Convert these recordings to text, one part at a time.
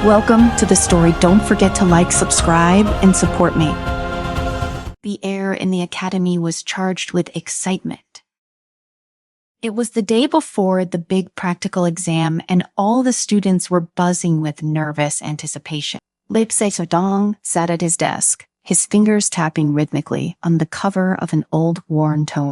Welcome to the story. Don't forget to like, subscribe, and support me. The air in the academy was charged with excitement. It was the day before the big practical exam, and all the students were buzzing with nervous anticipation. Lip Dong sat at his desk, his fingers tapping rhythmically on the cover of an old worn tome.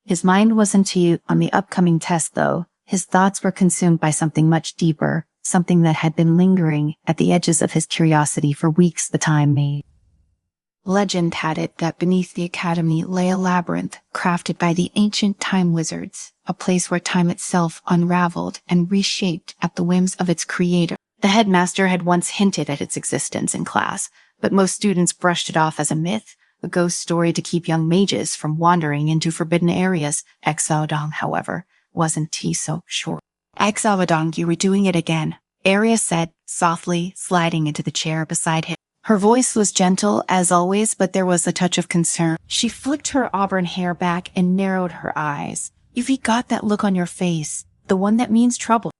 His mind wasn't on the upcoming test, though. His thoughts were consumed by something much deeper, something that had been lingering at the edges of his curiosity for weeks. The time made. Legend had it that beneath the academy lay a labyrinth crafted by the ancient time wizards, a place where time itself unraveled and reshaped at the whims of its creator. The headmaster had once hinted at its existence in class, but most students brushed it off as a myth, a ghost story to keep young mages from wandering into forbidden areas. Exodong, however, wasn't so sure. Exodong, you were doing it again, Arya said, softly sliding into the chair beside him. Her voice was gentle as always, but there was a touch of concern. She flicked her auburn hair back and narrowed her eyes. You've got that look on your face, the one that means trouble.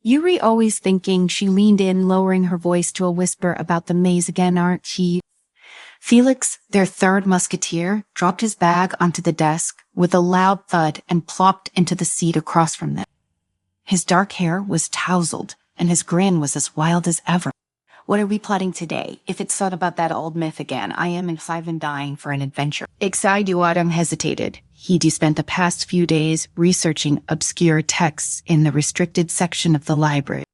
Yuri always thinking, she leaned in, lowering her voice to a whisper about the maze again, aren't you? Felix, their third musketeer, dropped his bag onto the desk with a loud thud and plopped into the seat across from them. His dark hair was tousled, and his grin was as wild as ever. What are we plotting today? If it's thought about that old myth again, I am and dying for an adventure. Exaiduadam hesitated. He'd spent the past few days researching obscure texts in the restricted section of the library.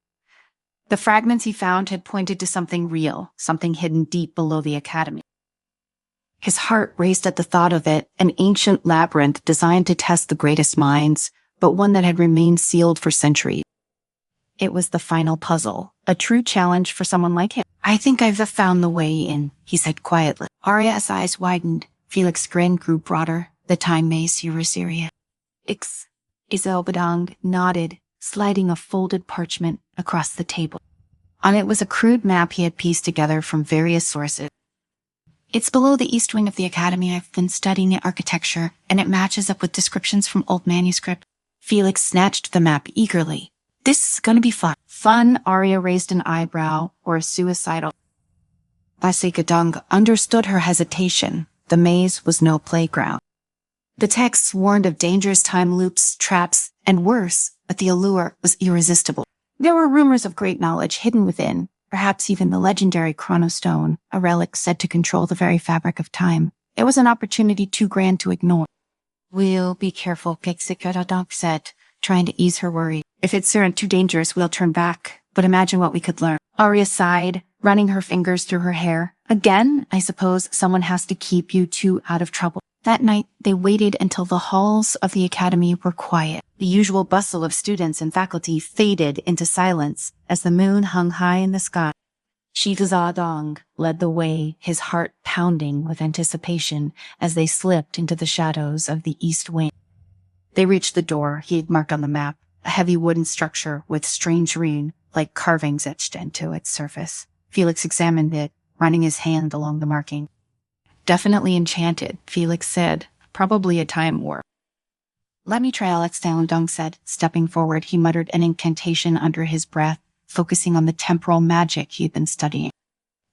The fragments he found had pointed to something real, something hidden deep below the academy. His heart raced at the thought of it, an ancient labyrinth designed to test the greatest minds, but one that had remained sealed for centuries. It was the final puzzle, a true challenge for someone like him. I think I've found the way in, he said quietly. Arya's eyes widened. Felix's grin grew broader. The time maze you were serious. Isobadong nodded, sliding a folded parchment across the table. On it was a crude map he had pieced together from various sources. It's below the east wing of the academy. I've been studying architecture, and it matches up with descriptions from old manuscript. Felix snatched the map eagerly. This is gonna be fun. Fun? Arya raised an eyebrow, or suicidal. Basikadung understood her hesitation. The maze was no playground. The texts warned of dangerous time loops, traps, and worse, but the allure was irresistible. There were rumors of great knowledge hidden within, perhaps even the legendary chronostone, a relic said to control the very fabric of time. It was an opportunity too grand to ignore. We'll be careful, Keksikadong said, trying to ease her worry. If it's too dangerous, we'll turn back. But imagine what we could learn. Arya sighed, running her fingers through her hair. Again, I suppose someone has to keep you two out of trouble. That night, they waited until the halls of the academy were quiet. The usual bustle of students and faculty faded into silence as the moon hung high in the sky. Shizadong led the way, his heart pounding with anticipation as they slipped into the shadows of the east wing. They reached the door he had marked on the map, a heavy wooden structure with strange rune-like carvings etched into its surface. Felix examined it, running his hand along the marking. Definitely enchanted, Felix said. Probably a time warp. Let me try, Exodong said. Stepping forward, he muttered an incantation under his breath, focusing on the temporal magic he had been studying.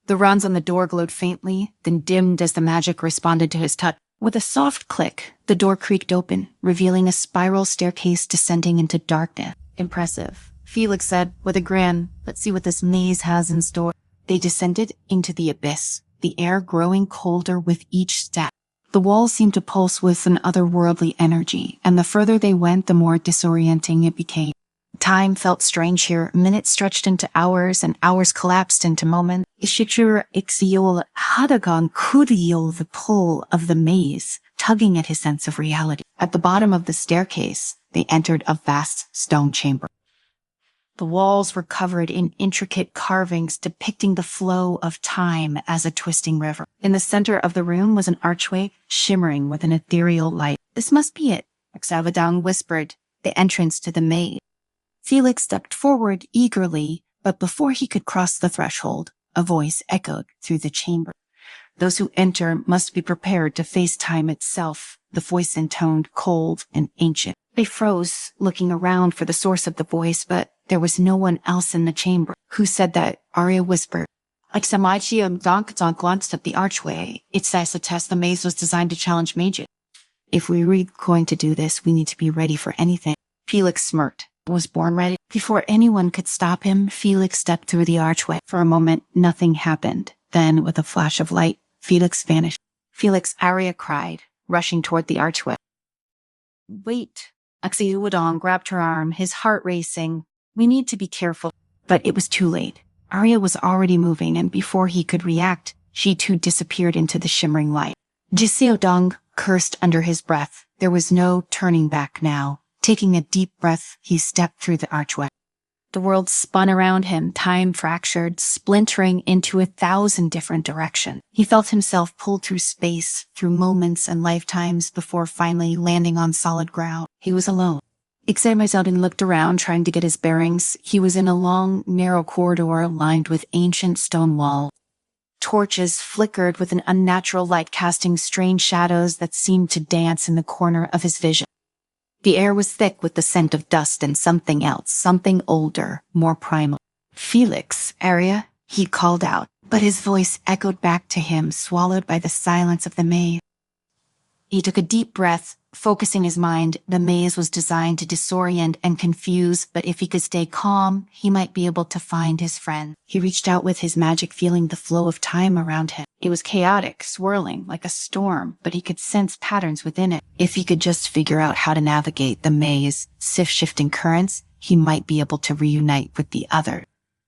The runes on the door glowed faintly, then dimmed as the magic responded to his touch. With a soft click, the door creaked open, revealing a spiral staircase descending into darkness. Impressive, Felix said with a grin. Let's see what this maze has in store. They descended into the abyss, the air growing colder with each step. The walls seemed to pulse with an otherworldly energy, and the further they went, the more disorienting it became. Time felt strange here. Minutes stretched into hours, and hours collapsed into moments. Ishikshura Ixiol Hadagon could feel the pull of the maze, tugging at his sense of reality. At the bottom of the staircase, they entered a vast stone chamber. The walls were covered in intricate carvings depicting the flow of time as a twisting river. In the center of the room was an archway shimmering with an ethereal light. This must be it, Exodong whispered, the entrance to the maze. Felix stepped forward eagerly, but before he could cross the threshold, a voice echoed through the chamber. Those who enter must be prepared to face time itself, the voice intoned, cold and ancient. They froze, looking around for the source of the voice, but there was no one else in the chamber. Who said that? Arya whispered. Donk glanced at the archway. It says the test the maze was designed to challenge mages. If we were going to do this, we need to be ready for anything. Felix smirked. Was born ready. Before anyone could stop him, Felix stepped through the archway. For a moment, nothing happened. Then, with a flash of light, Felix vanished. Felix, Arya cried, rushing toward the archway. Wait. Uxie grabbed her arm, his heart racing. We need to be careful. But it was too late. Arya was already moving, and before he could react, she too disappeared into the shimmering light. Jisiodong cursed under his breath. There was no turning back now. Taking a deep breath, he stepped through the archway. The world spun around him, time fractured, splintering into 1,000 different directions. He felt himself pulled through space, through moments and lifetimes before finally landing on solid ground. He was alone. Ixermazeldin looked around, trying to get his bearings. He was in a long, narrow corridor lined with ancient stone walls. Torches flickered with an unnatural light, casting strange shadows that seemed to dance in the corner of his vision. The air was thick with the scent of dust and something else, something older, more primal. Felix, Arya, he called out, but his voice echoed back to him, swallowed by the silence of the maze. He took a deep breath, focusing his mind. The maze was designed to disorient and confuse, but if he could stay calm, he might be able to find his friend. He reached out with his magic, feeling the flow of time around him. It was chaotic, swirling like a storm, but he could sense patterns within it. If he could just figure out how to navigate the maze, sift shifting currents, he might be able to reunite with the other.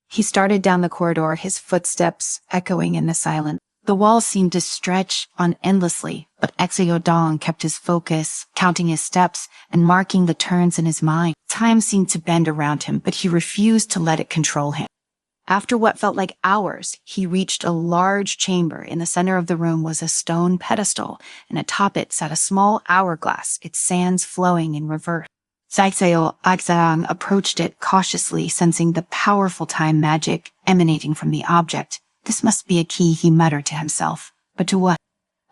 He started down the corridor, his footsteps echoing in the silence. The walls seemed to stretch on endlessly, but Exiodong kept his focus, counting his steps and marking the turns in his mind. Time seemed to bend around him, but he refused to let it control him. After what felt like hours, he reached a large chamber. In the center of the room was a stone pedestal, and atop it sat a small hourglass, its sands flowing in reverse. Axayang approached it cautiously, sensing the powerful time magic emanating from the object. This must be a key, he muttered to himself. But to what?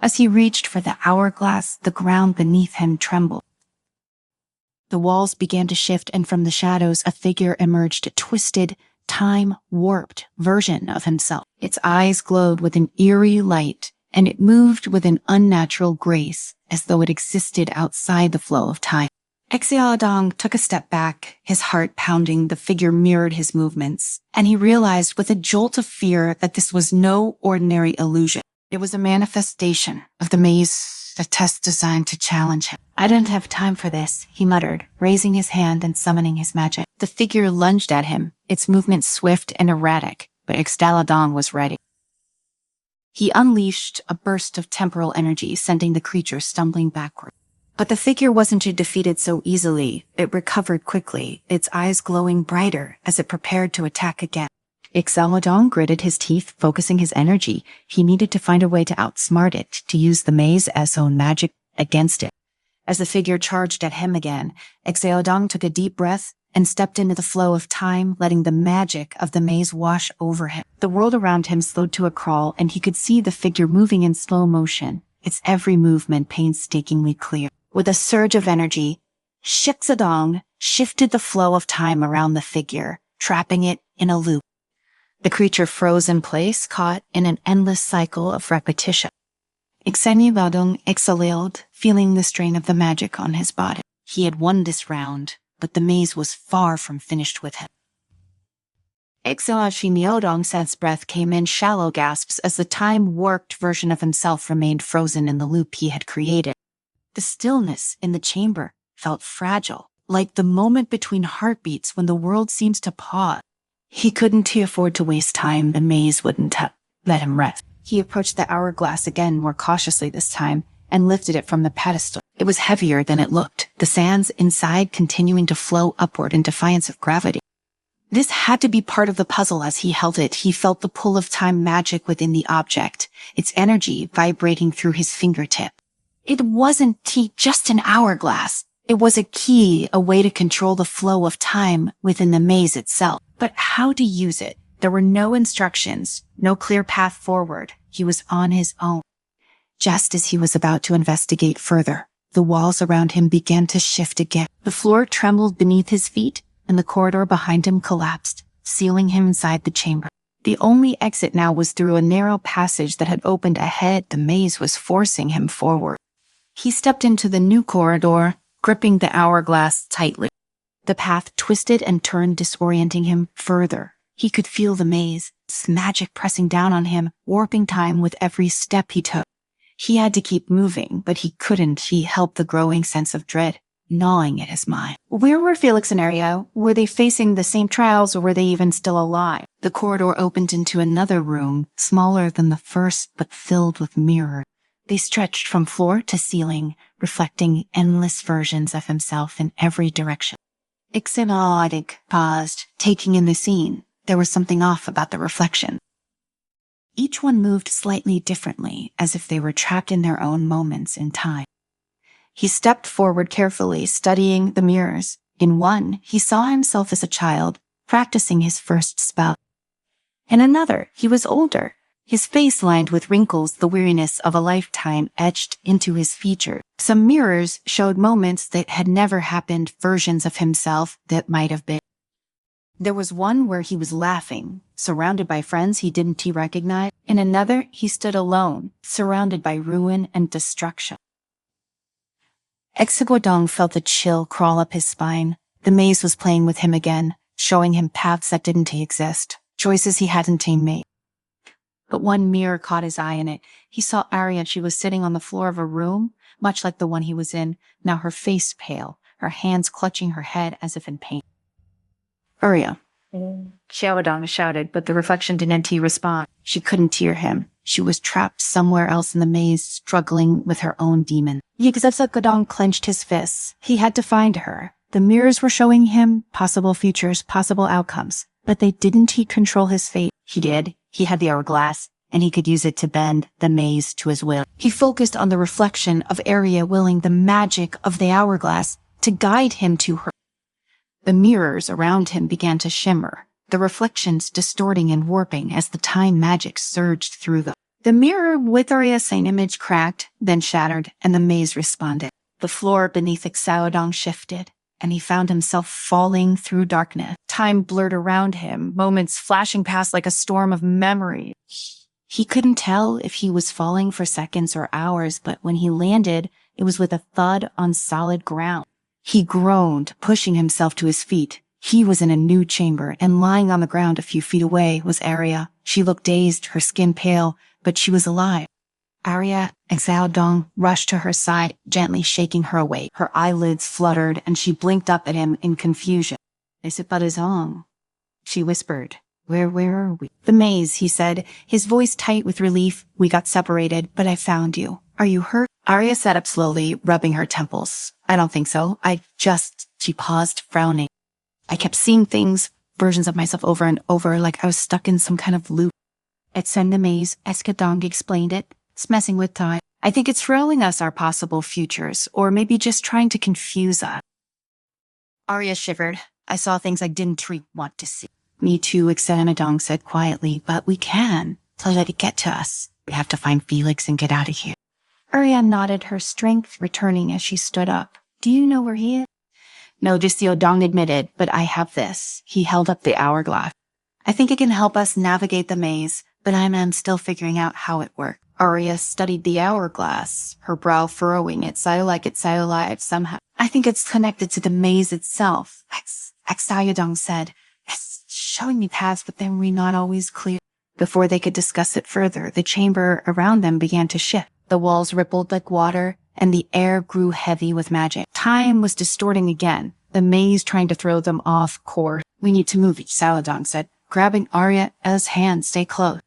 As he reached for the hourglass, the ground beneath him trembled. The walls began to shift, and from the shadows a figure emerged, a twisted, time-warped version of himself. Its eyes glowed with an eerie light, and it moved with an unnatural grace, as though it existed outside the flow of time. Exiodong took a step back, his heart pounding. The figure mirrored his movements, and he realized with a jolt of fear that this was no ordinary illusion. It was a manifestation of the maze, a test designed to challenge him. I didn't have time for this, he muttered, raising his hand and summoning his magic. The figure lunged at him, its movement swift and erratic, but Ixtaladong was ready. He unleashed a burst of temporal energy, sending the creature stumbling backward. But the figure wasn't defeated so easily. It recovered quickly, its eyes glowing brighter as it prepared to attack again. Ixaladong gritted his teeth, focusing his energy. He needed to find a way to outsmart it, to use the maze as own magic against it. As the figure charged at him again, Ixaladong took a deep breath and stepped into the flow of time, letting the magic of the maze wash over him. The world around him slowed to a crawl, and he could see the figure moving in slow motion, its every movement painstakingly clear. With a surge of energy, Shixadong shifted the flow of time around the figure, trapping it in a loop. The creature froze in place, caught in an endless cycle of repetition. Ixenibadong exhaled, feeling the strain of the magic on his body. He had won this round, but the maze was far from finished with him. Ixelashiniodong sensed breath came in shallow gasps as the time-warped version of himself remained frozen in the loop he had created. The stillness in the chamber felt fragile, like the moment between heartbeats when the world seems to pause. He couldn't afford to waste time. The maze wouldn't let him rest. He approached the hourglass again, more cautiously this time, and lifted it from the pedestal. It was heavier than it looked, the sands inside continuing to flow upward in defiance of gravity. This had to be part of the puzzle. As he held it, he felt the pull of time magic within the object, its energy vibrating through his fingertip. It wasn't just an hourglass. It was a key, a way to control the flow of time within the maze itself. But how to use it? There were no instructions, no clear path forward. He was on his own. Just as he was about to investigate further, the walls around him began to shift again. The floor trembled beneath his feet, and the corridor behind him collapsed, sealing him inside the chamber. The only exit now was through a narrow passage that had opened ahead. The maze was forcing him forward. He stepped into the new corridor, gripping the hourglass tightly. The path twisted and turned, disorienting him further. He could feel the maze, its magic pressing down on him, warping time with every step he took. He had to keep moving, but he couldn't. He helped the growing sense of dread gnawing at his mind. Where were Felix and Aria? Were they facing the same trials, or were they even still alive? The corridor opened into another room, smaller than the first, but filled with mirrors. They stretched from floor to ceiling, reflecting endless versions of himself in every direction. Enchanting paused, taking in the scene. There was something off about the reflection. Each one moved slightly differently, as if they were trapped in their own moments in time. He stepped forward carefully, studying the mirrors. In one, he saw himself as a child, practicing his first spell. In another, he was older, his face lined with wrinkles, the weariness of a lifetime etched into his features. Some mirrors showed moments that had never happened, versions of himself that might have been. There was one where he was laughing, surrounded by friends he didn't recognize. In another, he stood alone, surrounded by ruin and destruction. Enchanting felt a chill crawl up his spine. The maze was playing with him again, showing him paths that didn't exist, choices he hadn't made. But one mirror caught his eye in it. He saw Aria. She was sitting on the floor of a room, much like the one he was in, now her face pale, her hands clutching her head as if in pain. Aria, Enchanting shouted, but the reflection didn't respond. She couldn't hear him. She was trapped somewhere else in the maze, struggling with her own demon. Enchanting clenched his fists. He had to find her. The mirrors were showing him possible futures, possible outcomes. But they didn't control his fate. He did. He had the hourglass, and he could use it to bend the maze to his will. He focused on the reflection of Aria, willing the magic of the hourglass to guide him to her. The mirrors around him began to shimmer, the reflections distorting and warping as the time magic surged through them. The mirror with Aria's same image cracked, then shattered, and the maze responded. The floor beneath Enchanting shifted, and he found himself falling through darkness. Time blurred around him, moments flashing past like a storm of memory. He couldn't tell if he was falling for seconds or hours, but when he landed, it was with a thud on solid ground. He groaned, pushing himself to his feet. He was in a new chamber, and lying on the ground a few feet away was Aria. She looked dazed, her skin pale, but she was alive. Aria, Enchanting, rushed to her side, gently shaking her awake. Her eyelids fluttered, and she blinked up at him in confusion. "Is it Badazong?" she whispered. Where are we?" "The maze," he said, his voice tight with relief. "We got separated, but I found you. Are you hurt?" Aria sat up slowly, rubbing her temples. "I don't think so. She paused, frowning. "I kept seeing things, versions of myself over and over, like I was stuck in some kind of loop." "It's in the maze," Enchanting explained it. "It's messing with time. I think it's throwing us our possible futures, or maybe just trying to confuse us." Aria shivered. "I saw things I didn't want to see." "Me too," Enchanting said quietly, "but we can. Don't let it get to us. We have to find Felix and get out of here." Aria nodded, her strength returning as she stood up. "Do you know where he is?" "No," Enchanting admitted, "but I have this." He held up the hourglass. "I think it can help us navigate the maze, but I'm still figuring out how it works." Aria studied the hourglass, her brow furrowing. It alive somehow. "I think it's connected to the maze itself," Enchanting said. "It's showing me paths, but then we're not always clear." Before they could discuss it further, the chamber around them began to shift. The walls rippled like water, and the air grew heavy with magic. Time was distorting again, the maze trying to throw them off course. "We need to move," Enchanting said, grabbing Aria's hand. "Stay close."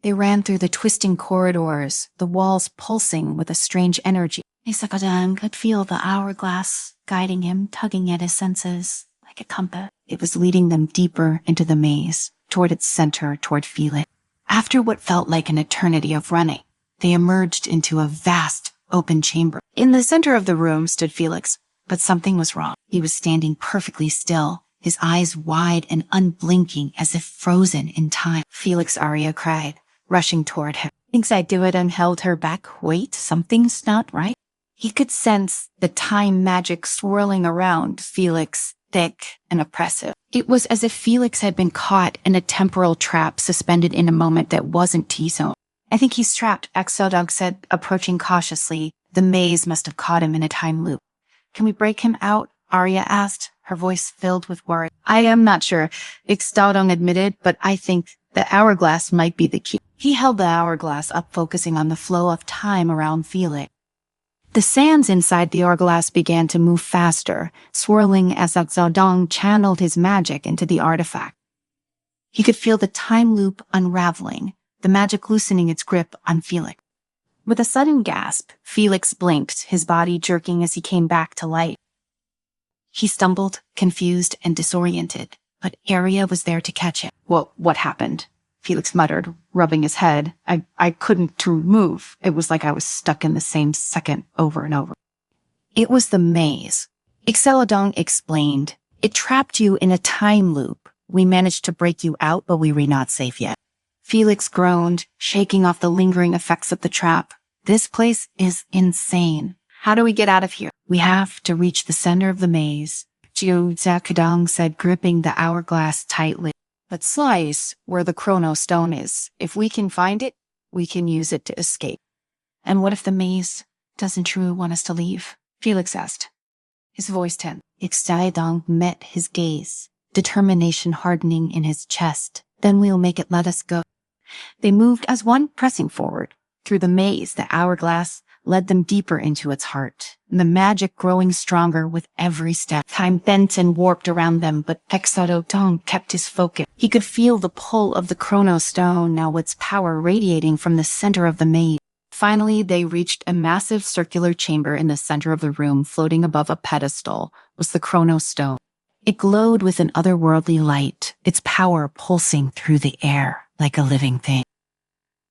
They ran through the twisting corridors, the walls pulsing with a strange energy. Enchanting could feel the hourglass guiding him, tugging at his senses like a compass. It was leading them deeper into the maze, toward its center, toward Felix. After what felt like an eternity of running, they emerged into a vast, open chamber. In the center of the room stood Felix, but something was wrong. He was standing perfectly still, his eyes wide and unblinking as if frozen in time. Felix, Arya cried, rushing toward him. Thinks I'd do it, and held her back. Wait, something's not right. He could sense the time magic swirling around Felix, thick and oppressive. It was as if Felix had been caught in a temporal trap, suspended in a moment that wasn't T-zone. I think he's trapped, Axeldog said, approaching cautiously. The maze must have caught him in a time loop. Can we break him out? Arya asked, her voice filled with worry. I am not sure, Ixtaldong admitted, but I think the hourglass might be the key. He held the hourglass up, focusing on the flow of time around Felix. The sands inside the hourglass began to move faster, swirling as Ixtaldong channeled his magic into the artifact. He could feel the time loop unraveling, the magic loosening its grip on Felix. With a sudden gasp, Felix blinked, his body jerking as he came back to life. He stumbled, confused and disoriented, but Arya was there to catch him. Well, what happened? Felix muttered, rubbing his head. I couldn't move. It was like I was stuck in the same second over and over. It was the maze. Ixtaldong explained. It trapped you in a time loop. We managed to break you out, but we were not safe yet. Felix groaned, shaking off the lingering effects of the trap. This place is insane. How do we get out of here? We have to reach the center of the maze, Jiuzakudong said, gripping the hourglass tightly. But slice where the chrono stone is. If we can find it, we can use it to escape. And what if the maze doesn't truly want us to leave? Felix asked, his voice tense. Ixtaldong met his gaze, determination hardening in his chest. Then we'll make it let us go. They moved as one, pressing forward. Through the maze, the hourglass led them deeper into its heart, the magic growing stronger with every step. Time bent and warped around them, but Ixtaldong kept his focus. He could feel the pull of the chrono stone, now its power radiating from the center of the maze. Finally, they reached a massive circular chamber in the center of the room. Floating above a pedestal was the chrono stone. It glowed with an otherworldly light, its power pulsing through the air like a living thing.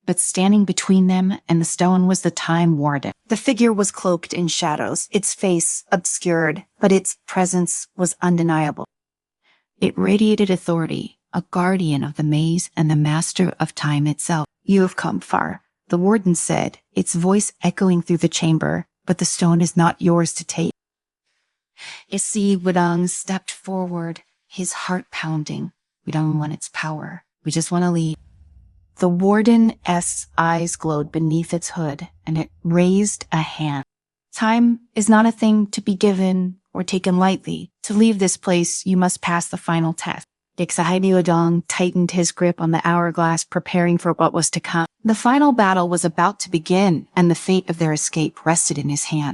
But standing between them and the stone was the Time Warden. The figure was cloaked in shadows, its face obscured, but its presence was undeniable. It radiated authority, a guardian of the maze and the master of time itself. You have come far, the warden said, its voice echoing through the chamber, but the stone is not yours to take. Isi Wudong stepped forward, his heart pounding. We don't want its power. We just want to leave. The warden's eyes glowed beneath its hood, and it raised a hand. Time is not a thing to be given or taken lightly. To leave this place, you must pass the final test. Ixtaldong tightened his grip on the hourglass, preparing for what was to come. The final battle was about to begin, and the fate of their escape rested in his hand.